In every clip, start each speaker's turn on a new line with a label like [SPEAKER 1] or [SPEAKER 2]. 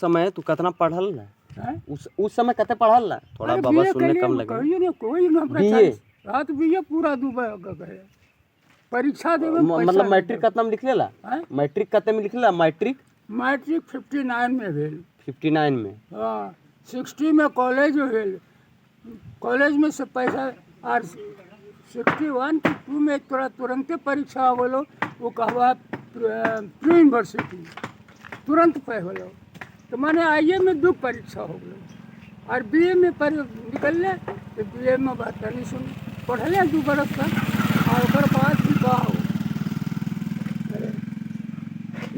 [SPEAKER 1] समय तू कितना पढ़ल ना
[SPEAKER 2] हैं?
[SPEAKER 1] उस समय कते पढ़ल ना थोड़ा
[SPEAKER 2] अरे
[SPEAKER 1] बाबा
[SPEAKER 2] बीए
[SPEAKER 1] सुनने
[SPEAKER 2] के लिए
[SPEAKER 1] कम लगे
[SPEAKER 2] कहिए ना कोई ना अपना
[SPEAKER 1] बीए
[SPEAKER 2] हाँ तो बीए पूरा डूबे गए परीक्षा देवे में पैसा
[SPEAKER 1] मतलब
[SPEAKER 2] नहीं
[SPEAKER 1] मैट्रिक
[SPEAKER 2] देवे।
[SPEAKER 1] कितना में लिखलेला
[SPEAKER 2] हैं?
[SPEAKER 1] मैट्रिक कितने में लिखलेला मैट्रिक
[SPEAKER 2] मैट्रिक 59 में भेल
[SPEAKER 1] 59 में
[SPEAKER 2] हाँ 60 में कॉलेज भेल कॉलेज में से पैसा और 61 की 2 में तोरा तुरंते परीक्षा हो गलो वो कहवा प्री यूनिवर्सिटी तुरंत पे हो तो माने आइए में 2 परीक्षा हो गलो और बीए में निकलने तो बीए में बात नहीं सुन पढ़ले 2 बरस तक और ओकर बाद भी का हो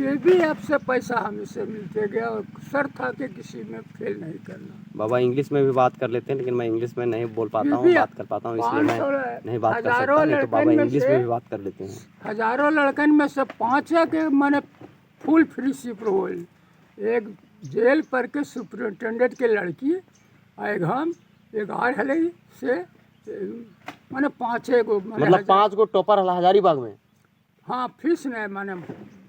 [SPEAKER 2] ये भी आपसे पैसा हमें मिलते गया और शर्त था कि किसी में फेल नहीं करना।
[SPEAKER 1] बाबा इंग्लिश में भी बात कर लेते हैं लेकिन मैं इंग्लिश में नहीं बोल पाता
[SPEAKER 2] फिर
[SPEAKER 1] हूँ
[SPEAKER 2] भी
[SPEAKER 1] बात कर पाता हूँ इसलिए मैं
[SPEAKER 2] 500
[SPEAKER 1] नहीं बात कर
[SPEAKER 2] हजारों
[SPEAKER 1] सकता नहीं तो बाबा
[SPEAKER 2] लड़कन में
[SPEAKER 1] इंग्लिश
[SPEAKER 2] से
[SPEAKER 1] में भी बात कर लेते हैं
[SPEAKER 2] हजारों लड़कन में से 5 के माने फुल फ्री शिप रोल एक जेल पर के सुपरिटेंडेंट के लड़की एक हम एक और हले से माने 5 गो
[SPEAKER 1] मतलब 5 गो टॉपर हजारीबाग में
[SPEAKER 2] हाँ फीस नहीं माने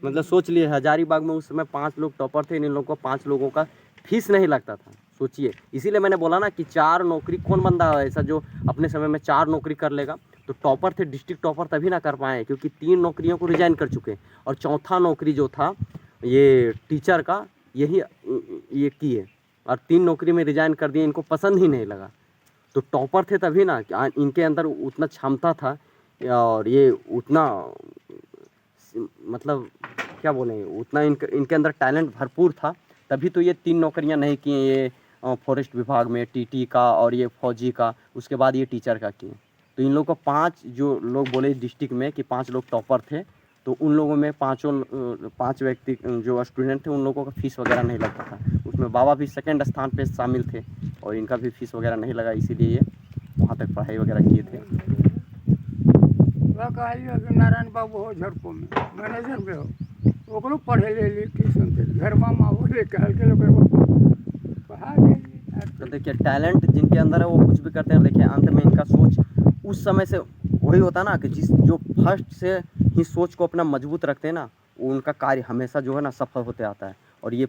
[SPEAKER 1] मतलब सोच लिए हजारीबाग में उस समय 5 लोग टॉपर थे इन लोगों को 5 लोगों का फीस नहीं लगता था सोचिए इसीलिए मैंने बोला ना कि 4 नौकरी कौन बंदा है ऐसा जो अपने समय में 4 नौकरी कर लेगा तो टॉपर थे डिस्ट्रिक्ट टॉपर तभी ना कर पाए क्योंकि 3 नौकरियों को रिजाइन कर चुके और चौथा नौकरी जो था ये टीचर का यही ये की है और 3 नौकरी में रिजाइन कर दिए इनको पसंद ही नहीं लगा तो टॉपर थे तभी ना इनके अंदर उतना क्षमता था और ये उतना मतलब क्या बोलें उतना इनके अंदर टैलेंट भरपूर था तभी तो ये 3 नौकरियां नहीं किए ये फॉरेस्ट विभाग में टीटी का और ये फौजी का उसके बाद ये टीचर का किए तो इन लोगों को 5 जो लोग बोले डिस्ट्रिक्ट में कि 5 लोग टॉपर थे तो उन लोगों में 5 व्यक्ति जो स्टूडेंट थे उन लोगों का फीस वगैरह नहीं लगता था उसमें बाबा भी सेकेंड स्थान पे शामिल थे और इनका भी फीस वगैरह नहीं लगा इसीलिए ये वहाँ तक पढ़ाई वगैरह किए थे
[SPEAKER 2] नारायण बाबू हो झड़पो में मैनेजर में हो ओकरो पढ़े ले ली ट्यूशन के घर में आओ ले कहल के लोग पढ़ा दे
[SPEAKER 1] तो देखिए टैलेंट जिनके अंदर है वो कुछ भी करते हैं देखिए अंत में इनका सोच उस समय से वही होता ना कि जो फर्स्ट से ही सोच को अपना मजबूत रखते हैं ना उनका कार्य हमेशा जो है ना सफल होते आता है और ये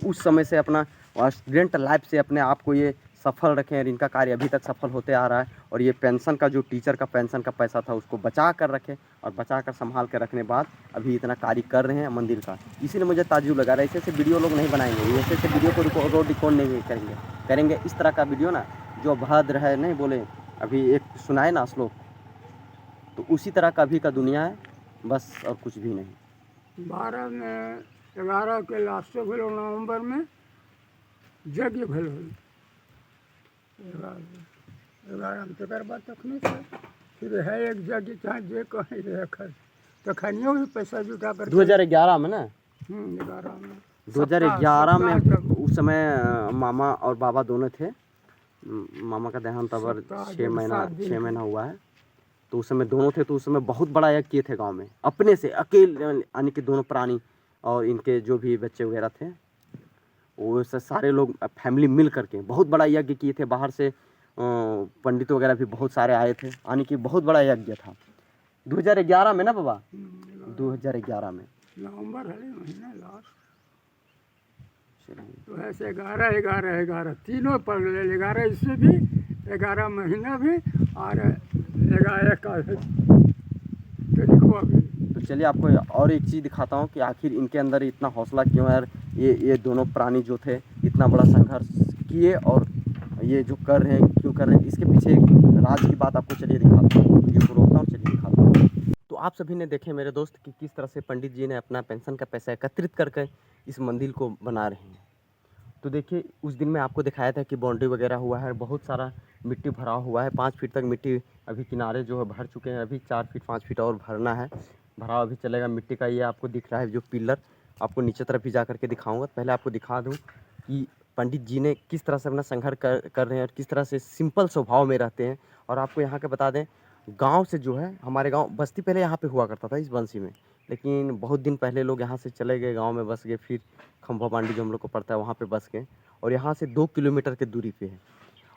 [SPEAKER 1] उस समय से अपना स्टूडेंट लाइफ से अपने आप को ये सफल रखें और इनका कार्य अभी तक सफल होते आ रहा है और ये पेंशन का जो टीचर का पेंशन का पैसा था उसको बचा कर रखें और बचा कर संभाल कर रखने बाद अभी इतना कार्य कर रहे हैं मंदिर का इसीलिए मुझे ताज्जुब लगा रहा है ऐसे वीडियो लोग नहीं बनाएंगे ऐसे वीडियो को रिकॉर्ड नहीं करेंगे इस तरह का वीडियो ना जो भद्र है नहीं बोले अभी एक सुनाए ना श्लोक तो उसी तरह का अभी का दुनिया है बस और कुछ भी नहीं
[SPEAKER 2] 12 में 11 के लास्ट भेलो नवंबर में यज्ञ भेल 11 में तकर बाद तखने से फिर है एक यज्ञ चाहे जे कहीं रहे तखनियो भी पैसा जुटा कर
[SPEAKER 1] 2011 में ना
[SPEAKER 2] 11 में
[SPEAKER 1] 2011 में उस समय मामा और बाबा दोनों थे मामा का देहांत अबर 6 महीना हुआ है तो उस समय दोनों थे तो उस समय बहुत बड़ा यज्ञ किए थे गांव में अपने से अकेले यानी कि दोनों प्राणी और इनके जो भी बच्चे वगैरह थे वो सारे लोग फैमिली मिल करके बहुत बड़ा यज्ञ किए थे बाहर से पंडित वगैरह भी बहुत सारे आए थे यानी कि बहुत बड़ा यज्ञ था 2011 में ना बाबा 2011 में
[SPEAKER 2] नवंबर है महीना लास्ट तो ऐसे 11 तीनों पढ़ ले 11 इससे भी 11 महीना भी और 11 का भी
[SPEAKER 1] तो चलिए आपको और एक चीज़ दिखाता हूँ कि आखिर इनके अंदर इतना हौसला क्यों है यार ये दोनों प्राणी जो थे इतना बड़ा संघर्ष किए और ये जो कर रहे हैं क्यों कर रहे हैं इसके पीछे एक राज की बात आपको चलिए दिखाता हूँ वीडियो को रोकता हूँ चलिए दिखाता हूँ तो आप सभी ने देखे मेरे दोस्त कि किस तरह से पंडित जी ने अपना पेंशन का पैसा एकत्रित करके इस मंदिर को बना रहे हैं तो देखिए उस दिन मैं आपको दिखाया था कि बाउंड्री वगैरह हुआ है बहुत सारा मिट्टी भरा हुआ है 5 फीट तक मिट्टी अभी किनारे जो है भर चुके हैं अभी 4 फीट 5 फीट और भरना है भरा अभी चलेगा मिट्टी का ये आपको दिख रहा है जो पिलर आपको नीचे तरफ भी जा करके दिखाऊंगा पहले आपको दिखा दूँ कि पंडित जी ने किस तरह से अपना संघर्ष कर रहे हैं और किस तरह से सिंपल स्वभाव में रहते हैं और आपको यहाँ के बता दें गांव से जो है हमारे गांव बस्ती पहले यहाँ पे हुआ करता था इस बंसी में लेकिन बहुत दिन पहले लोग यहाँ से चले गए गांव में बस गए फिर खंभा बांडी जो हम लोग को पड़ता है वहाँ पे बस गए और यहाँ से 2 किलोमीटर की दूरी पे है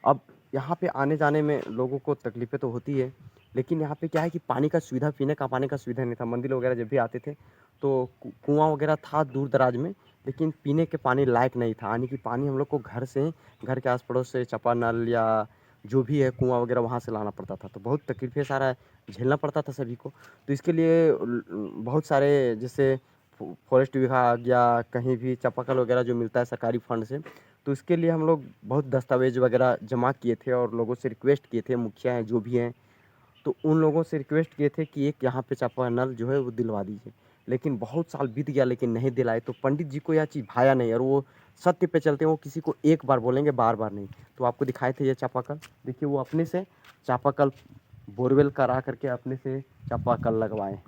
[SPEAKER 1] अब यहाँ पे आने जाने में लोगों को तकलीफ़ें तो होती है लेकिन यहाँ पे क्या है कि पानी का सुविधा पीने का पानी का सुविधा नहीं था मंदिर वगैरह जब भी आते थे तो कुआं वगैरह था दूर दराज में लेकिन पीने के पानी लायक नहीं था, यानी कि पानी हम लोग को घर के आस पड़ोस से चापानल या जो भी है कुआं वगैरह वहाँ से लाना पड़ता था। तो बहुत तकलीफ़ें सारा झेलना पड़ता था सभी को। तो इसके लिए बहुत सारे जैसे फॉरेस्ट विभाग या कहीं भी चापाकल वगैरह जो मिलता है सरकारी फंड से, तो इसके लिए हम लोग बहुत दस्तावेज़ वगैरह जमा किए थे और लोगों से रिक्वेस्ट किए थे, मुखिया हैं जो भी हैं, तो उन लोगों से रिक्वेस्ट किए थे कि एक यहाँ पे चापानल जो है वो दिलवा दीजिए। लेकिन बहुत साल बीत गया लेकिन नहीं दिलाए। तो पंडित जी को यह चीज़ भाया नहीं और वो सत्य पे चलते हैं, वो किसी को एक बार बोलेंगे, बार-बार नहीं। तो आपको दिखाए थे ये चापाकल, देखिए वो अपने से चापाकल बोरवेल करा करके अपने से चापाकल लगवाए,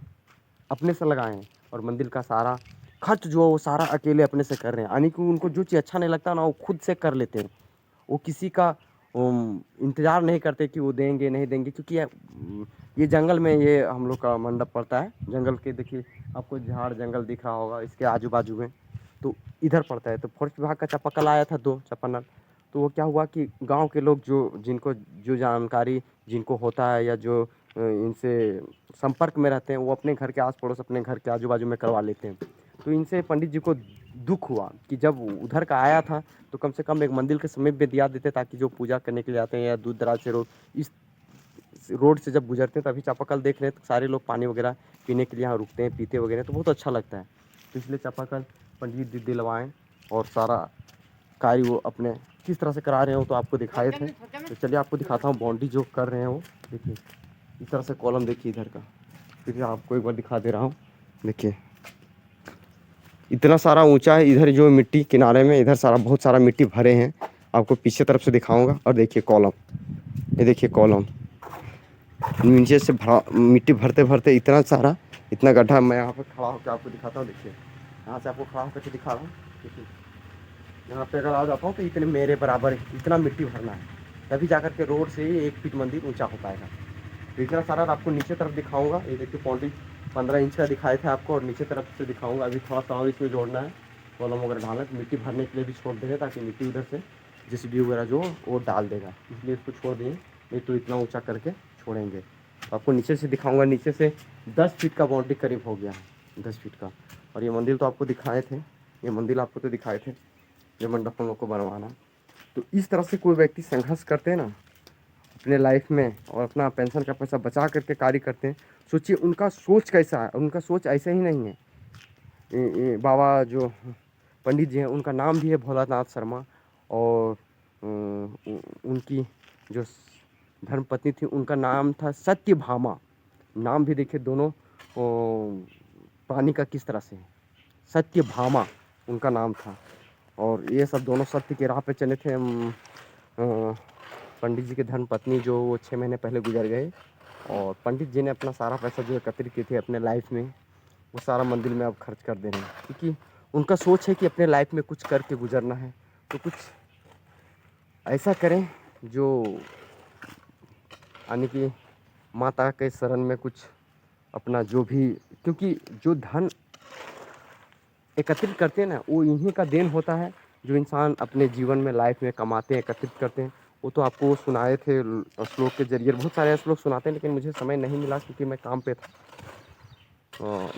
[SPEAKER 1] अपने से लगाए हैं और मंदिर का सारा खर्च जो है वो सारा अकेले अपने से कर रहे हैं। यानी कि उनको जो चीज़ अच्छा नहीं लगता ना वो खुद से कर लेते हैं। वो किसी का इंतज़ार नहीं करते कि वो देंगे नहीं देंगे, क्योंकि ये जंगल में ये हम लोग का मंडप पड़ता है। जंगल के देखिए आपको झाड़ जंगल दिख रहा होगा इसके आजू बाजू में, तो इधर पड़ता है। तो फॉरेस्ट विभाग का चापाकल आया था 2 चापानल। तो वो क्या हुआ कि गांव के लोग जिनको जो जानकारी जिनको होता है या जो इनसे संपर्क में रहते हैं, वो अपने घर के आस पड़ोस अपने घर के आजू बाजू में करवा लेते हैं। तो इनसे पंडित जी को दुख हुआ कि जब उधर का आया था तो कम से कम एक मंदिर के समीप में दिया देते, ताकि जो पूजा करने के लिए आते हैं या दूर दराज से लोग इस रोड से जब गुजरते हैं तभी चापाकल देख रहे हैं, तो सारे लोग पानी वगैरह पीने के लिए यहाँ रुकते हैं, पीते वगैरह, तो बहुत अच्छा लगता है। तो इसलिए चापाकल पंडित जी दिलवाएँ और सारा कार्य वो अपने किस तरह से करा रहे हो तो आपको दिखाए थे। तो चलिए आपको दिखाता हूँ बाउंड्री जो कर रहे हैं वो। देखिए इस तरह से कॉलम देखिए इधर का, फिर आपको एक बार दिखा दे रहा हूँ। देखिए इतना सारा ऊंचा है, इधर जो मिट्टी किनारे में इधर सारा बहुत सारा मिट्टी भरे हैं। आपको पीछे तरफ से दिखाऊंगा और देखिए कॉलम, ये देखिए कॉलम नीचे से भरा मिट्टी भरते भरते इतना सारा इतना गड्ढा। मैं यहाँ पर खड़ा होकर आपको दिखाता हूँ। देखिए यहाँ से आपको खड़ा होकर दिखा रहा हूँ। देखिए यहाँ पे अगर आ जाता हूँ तो इतने मेरे बराबर इतना मिट्टी भरना है, तभी जाकर के रोड से ही 1 फीट मंदिर ऊंचा हो पाएगा। तो इतना सारा आपको नीचे तरफ दिखाऊंगा। ये देखिए पौंडी 15 इंच का दिखाए थे आपको, और नीचे तरफ से दिखाऊंगा। अभी थोड़ा सा और इसमें जोड़ना है, कॉलम वगैरह डालना है, तो मिट्टी भरने के लिए भी छोड़ देंगे ताकि मिट्टी उधर से जेसीबी वगैरह जो वो डाल देगा, इसलिए इसको छोड़ दिए। नहीं तो इतना ऊँचा करके छोड़ेंगे। तो आपको नीचे से दिखाऊँगा, नीचे से 10 फीट का बाउंड्री करीब हो गया है, 10 फीट का। और ये मंदिर तो आपको दिखाए थे, ये मंदिर आपको तो दिखाए थे, ये मंडप हम लोग को बनवाना। तो इस तरह से कोई व्यक्ति संघर्ष करते हैं ना अपने लाइफ में और अपना पेंशन का पैसा बचा करके कार्य करते हैं, सोचिए उनका सोच कैसा है। उनका सोच ऐसे ही नहीं है। बाबा जो पंडित जी हैं उनका नाम भी है भोलानाथ शर्मा, और उनकी जो धर्मपत्नी थी उनका नाम था सत्यभामा। नाम भी देखिए दोनों प्राणी का किस तरह से है, सत्यभामा उनका नाम था। और ये सब दोनों सत्य के राह पे चले थे। पंडित जी की धर्मपत्नी जो वो 6 महीने पहले गुजर गए, और पंडित जी ने अपना सारा पैसा जो एकत्रित किए थे अपने लाइफ में वो सारा मंदिर में अब खर्च कर दे रहे हैं, क्योंकि उनका सोच है कि अपने लाइफ में कुछ करके गुजरना है। तो कुछ ऐसा करें जो यानी कि माता के शरण में कुछ अपना जो भी, क्योंकि जो धन एकत्रित करते हैं ना वो इन्हीं का देन होता है। जो इंसान अपने जीवन में लाइफ में कमाते हैं एकत्रित करते हैं, वो तो आपको सुनाए थे श्लोक के जरिए, बहुत सारे श्लोक सुनाते हैं, लेकिन मुझे समय नहीं मिला क्योंकि मैं काम पे था।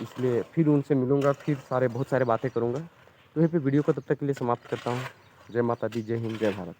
[SPEAKER 1] इसलिए फिर उनसे मिलूँगा, फिर बहुत सारे बातें करूँगा। तो यहीं पे वीडियो को तब तक के लिए समाप्त करता हूँ। जय माता दी, जय हिंद, जय भारत।